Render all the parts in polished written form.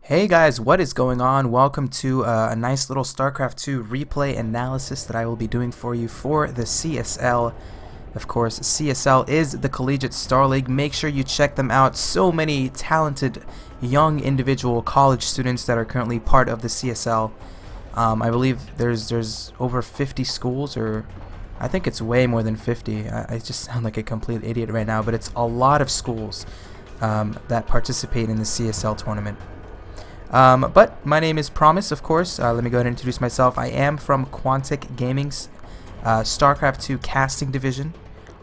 Hey guys, what is going on? Welcome to a nice little StarCraft 2 replay analysis that I will be doing for you for the CSL. Of course, CSL is the Collegiate Star League. Make sure you check them out. So many talented young individual college students that are currently part of the CSL. I believe there's over 50 schools, or I think it's way more than 50. I just sound like a complete idiot right now, but it's a lot of schools that participate in the CSL tournament. But my name is PrOmise, of course. Let me go ahead and introduce myself. I am from Quantic Gaming's StarCraft 2 casting division.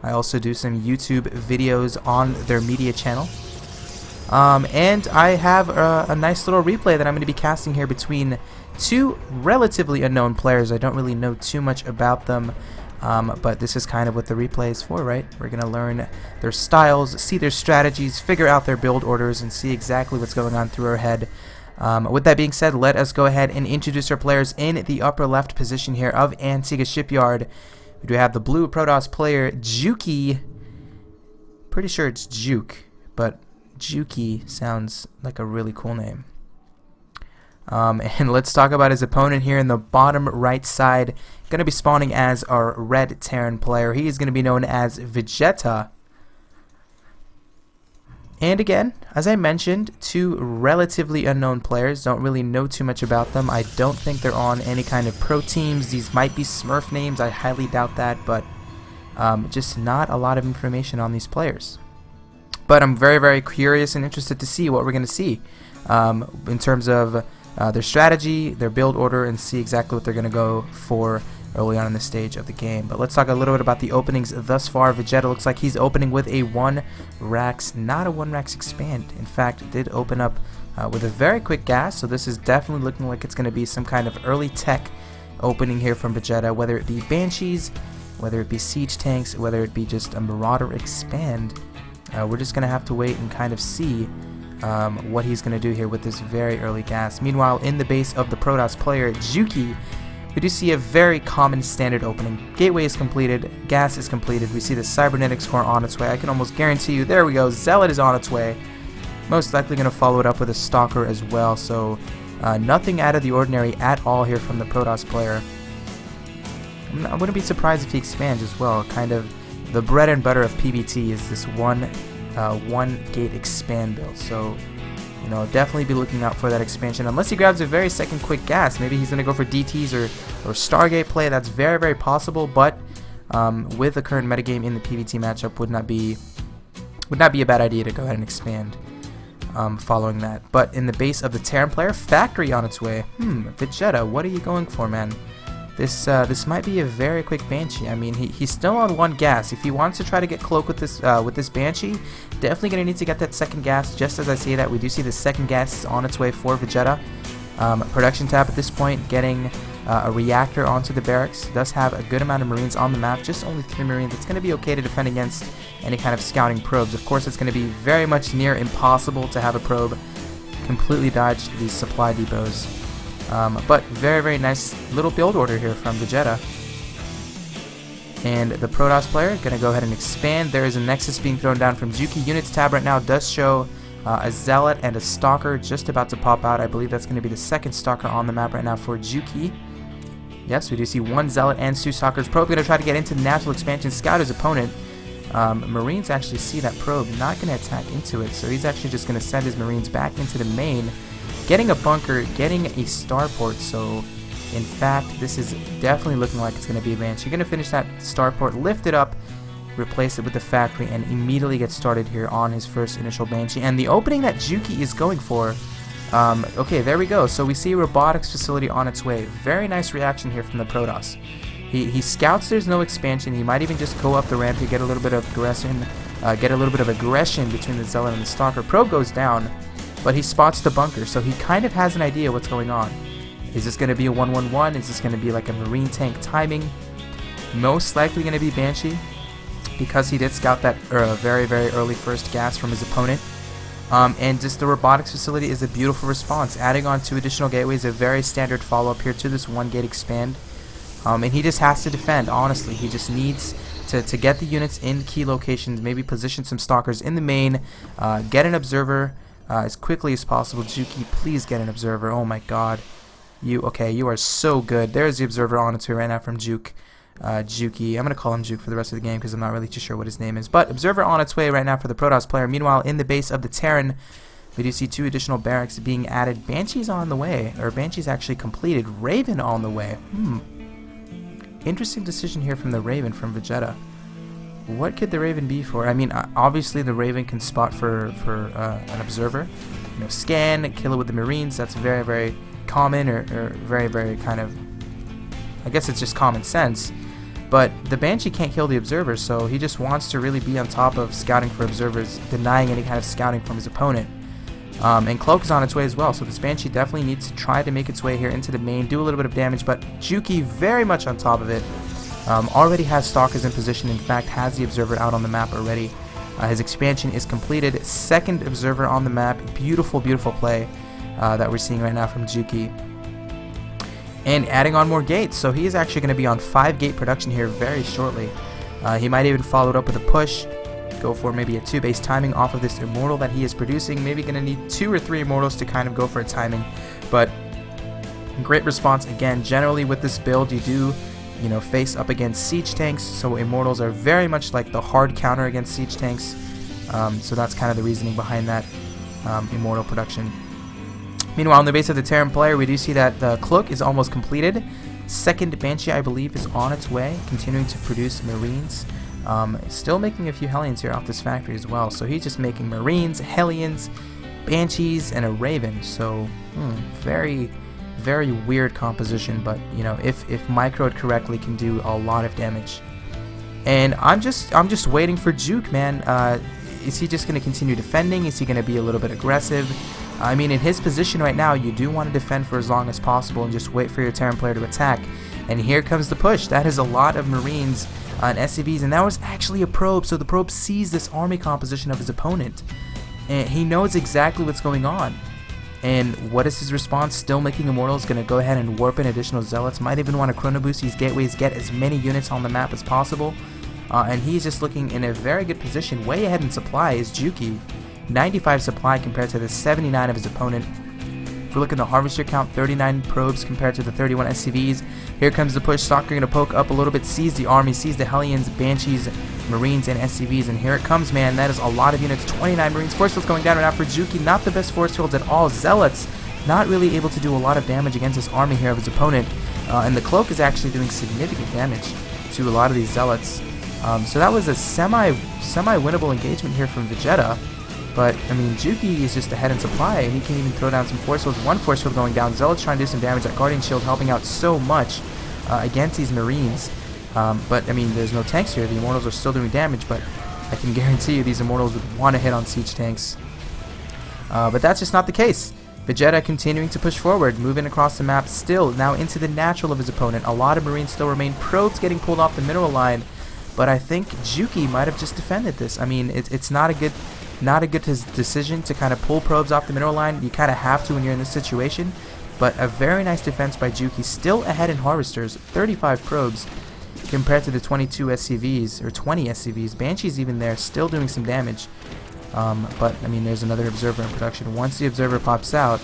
I also do some YouTube videos on their media channel. And I have a nice little replay that I'm going to be casting here between two relatively unknown players. I don't really know too much about them, but this is kind of what the replay is for, right? We're going to learn their styles, see their strategies, figure out their build orders, and see exactly what's going on through our head. With that being said, let us go ahead and introduce our players in the upper left position here of Antigua Shipyard. We do have the blue Protoss player, Jukee. Pretty sure it's Juke, but Jukee sounds like a really cool name. And let's talk about his opponent here in the bottom right side. Going to be spawning as our red Terran player. He is going to be known as Vegeta. And again, as I mentioned, two relatively unknown players. Don't really know too much about them. I don't think they're on any kind of pro teams. These might be Smurf names. I highly doubt that, but just not a lot of information on these players. But I'm very, very curious and interested to see what we're going to see in terms of their strategy, their build order, and see exactly what they're going to go for early on in the stage of the game. But let's talk a little bit about the openings thus far. Vegeta looks like he's opening with a 1-Rax, not a 1-Rax expand. In fact, it did open up with a very quick gas, so this is definitely looking like it's going to be some kind of early tech opening here from Vegeta, whether it be Banshees, whether it be Siege Tanks, whether it be just a Marauder expand. We're just going to have to wait and kind of see what he's going to do here with this very early gas. Meanwhile, in the base of the Protoss player, Jukee, we do see a very common standard opening. Gateway is completed, gas is completed, we see the Cybernetics core on its way. I can almost guarantee you, there we go, Zealot is on its way. Most likely going to follow it up with a Stalker as well, so nothing out of the ordinary at all here from the Protoss player. I wouldn't be surprised if he expands as well. Kind of the bread and butter of PBT is this one gate expand build, so you know, definitely be looking out for that expansion. Unless he grabs a very second quick gas, maybe he's going to go for DTs or Stargate play. That's very, very possible, but with the current metagame in the PvT matchup, would not be a bad idea to go ahead and expand following that. But in the base of the Terran player, Factory on its way. Vegeta, what are you going for, man? This might be a very quick Banshee. I mean, he's still on one gas. If he wants to try to get cloak with this Banshee, definitely gonna need to get that second gas. Just as I say that, we do see the second gas is on its way for Vegeta. Production tab at this point, getting a reactor onto the barracks. Does have a good amount of Marines on the map, just only 3 Marines. It's gonna be okay to defend against any kind of scouting probes. Of course, it's gonna be very much near impossible to have a probe completely dodge these supply depots. But very, very nice little build order here from Vegeta. And the Protoss player going to go ahead and expand. There is a Nexus being thrown down from Jukee. Units tab right now does show a Zealot and a Stalker just about to pop out. I believe that's going to be the second Stalker on the map right now for Jukee. Yes, we do see 1 Zealot and 2 Stalkers. Probe going to try to get into natural expansion, scout his opponent. Marines actually see that probe, not going to attack into it, so he's actually just going to send his Marines back into the main. Getting a bunker, getting a starport, so in fact this is definitely looking like it's going to be advanced. You're going to finish that starport, lift it up, replace it with the factory, and immediately get started here on his first initial Banshee. And the opening that Jukee is going for, okay, there we go. So we see a robotics facility on its way. Very nice reaction here from the Protoss. He scouts there's no expansion. He might even just go up the ramp to get a little bit of aggression, between the Zealot and the Stalker. Probe goes down, but he spots the bunker, so he kind of has an idea what's going on. Is this going to be a 1-1-1? Is this going to be like a Marine tank timing? Most likely going to be Banshee, because he did scout that very, very early first gas from his opponent. And just the robotics facility is a beautiful response. Adding on 2 additional gateways, a very standard follow-up here to this 1-gate expand. And he just has to defend, honestly. He just needs to get the units in key locations, maybe position some Stalkers in the main, get an observer, as quickly as possible. Jukee, please get an observer. Oh my god. Okay, you are so good. There's the observer on its way right now from Jukee. I'm going to call him Juke for the rest of the game because I'm not really too sure what his name is. But observer on its way right now for the PrOmise player. Meanwhile, in the base of the Terran, we do see 2 additional barracks being added. Banshee's on the way, or Banshee's actually completed. Raven on the way. Interesting decision here from the Raven, from Vegeta. What could the Raven be for? I mean, obviously the Raven can spot for an observer. You know, scan, kill it with the Marines. That's very, very common, or very, very kind of, I guess it's just common sense. But the Banshee can't kill the observer, so he just wants to really be on top of scouting for observers, denying any kind of scouting from his opponent. And Cloak is on its way as well, so this Banshee definitely needs to try to make its way here into the main, do a little bit of damage, but Jukee very much on top of it. Already has Stalkers in position, in fact has the observer out on the map already. His expansion is completed, 2nd observer on the map. Beautiful, beautiful play that we're seeing right now from Jukee. And adding on more gates, so he is actually going to be on 5 gate production here very shortly. He might even follow it up with a push, go for maybe a 2 base timing off of this Immortal that he is producing. Maybe going to need 2 or 3 Immortals to kind of go for a timing, but great response again. Generally with this build you do, you know, face up against siege tanks, so Immortals are very much like the hard counter against siege tanks. So that's kind of the reasoning behind that Immortal production. Meanwhile, on the base of the Terran player, we do see that the Cloak is almost completed. 2nd Banshee, I believe, is on its way, continuing to produce Marines. Still making a few Hellions here off this factory as well. So he's just making Marines, Hellions, Banshees, and a Raven. So very, very weird composition. But you know, if microed correctly, can do a lot of damage. And I'm just waiting for Juke, man. Is he just going to continue defending? Is he going to be a little bit aggressive? I mean, in his position right now, you do want to defend for as long as possible and just wait for your Terran player to attack. And here comes the push. That is a lot of Marines and SCVs, and that was actually a probe. So the probe sees this army composition of his opponent, and he knows exactly what's going on. And what is his response? Still making Immortals, going to go ahead and warp in additional Zealots. Might even want to chrono boost these gateways, get as many units on the map as possible. And he's just looking in a very good position. Way ahead in supply is Jukee. 95 supply compared to the 79 of his opponent. If we look at the harvester count, 39 probes compared to the 31 SCVs. Here comes the push. Stalker going to poke up a little bit, sees the army, sees the Hellions, Banshees, Marines, and SCVs, and here it comes, man. That is a lot of units. 29 Marines. Force fields going down right now for Jukee. Not the best force fields at all. Zealots not really able to do a lot of damage against this army here of his opponent. And the Cloak is actually doing significant damage to a lot of these Zealots. So that was a semi-winnable engagement here from Vegeta. But, I mean, Jukee is just ahead in supply, and he can even throw down some force fields. 1 force field going down. Zealot's trying to do some damage. That Guardian Shield helping out so much against these Marines. But, I mean, there's no tanks here. The Immortals are still doing damage, but I can guarantee you these Immortals would want to hit on siege tanks. But that's just not the case. Vegeta continuing to push forward, moving across the map, still now into the natural of his opponent. A lot of Marines still remain. Probes getting pulled off the mineral line, but I think Jukee might have just defended this. I mean, it's not a good decision to kind of pull probes off the mineral line. You kind of have to when you're in this situation. But a very nice defense by Jukee. Still ahead in harvesters, 35 probes compared to the 22 SCVs, or 20 SCVs. Banshee's even there, still doing some damage. But, I mean, there's another observer in production. Once the observer pops out,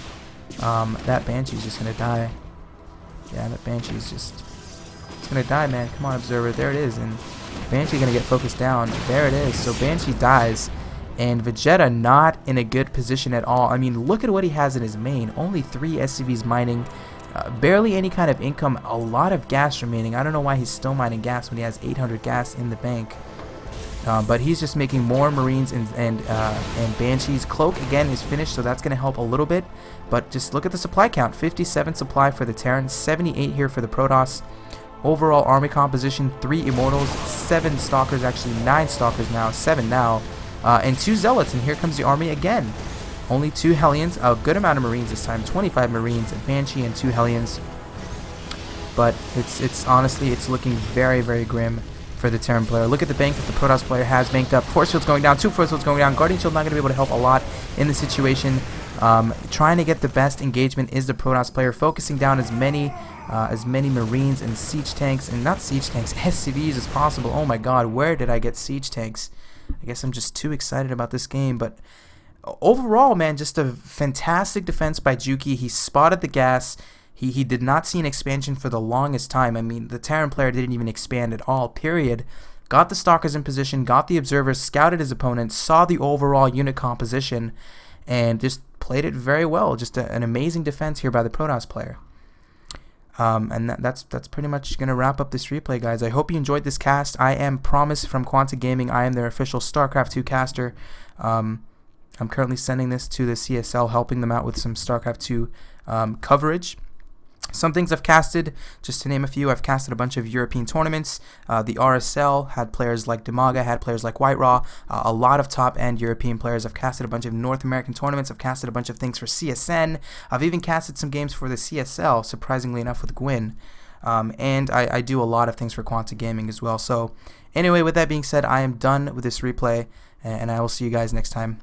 that Banshee's just going to die. Yeah, that Banshee's just... it's going to die, man. Come on, observer. There it is. And Banshee going to get focused down. There it is. So Banshee dies. And Vegeta not in a good position at all. I mean, look at what he has in his main. Only 3 SCVs mining. Barely any kind of income. A lot of gas remaining. I don't know why he's still mining gas when he has 800 gas in the bank. But he's just making more Marines and Banshees. Cloak, again, is finished, so that's going to help a little bit. But just look at the supply count. 57 supply for the Terran. 78 here for the PrOmise. Overall army composition, 3 Immortals. 7 Stalkers, actually 9 Stalkers now. 7 now. And 2 Zealots, and here comes the army again. Only 2 Hellions, a good amount of Marines this time, 25 Marines, a Banshee, and 2 Hellions. But it's honestly, it's looking very, very grim for the Terran player. Look at the bank that the PrOmise player has banked up. Force fields going down, 2 force fields going down. Guardian Shield not going to be able to help a lot in the situation. Trying to get the best engagement is the PrOmise player, focusing down as many Marines and siege tanks, and not siege tanks, SCVs as possible. Oh my god, where did I get siege tanks? I guess I'm just too excited about this game, but overall, man, just a fantastic defense by jukee. He spotted the gas. He did not see an expansion for the longest time. I mean, the Terran player didn't even expand at all, period. Got the Stalkers in position, got the Observers, scouted his opponent, saw the overall unit composition, and just played it very well. Just an amazing defense here by the PrOmise player. And that's pretty much going to wrap up this replay, guys. I hope you enjoyed this cast. I am PrOmise from Quanta Gaming. I am their official StarCraft 2 caster. I'm currently sending this to the CSL, helping them out with some StarCraft 2 coverage. Some things I've casted, just to name a few, I've casted a bunch of European tournaments. The RSL had players like Demaga, had players like White Raw, a lot of top-end European players. I've casted a bunch of North American tournaments. I've casted a bunch of things for CSN. I've even casted some games for the CSL, surprisingly enough, with Gwyn. And I do a lot of things for Quanta Gaming as well. So anyway, with that being said, I am done with this replay, and I will see you guys next time.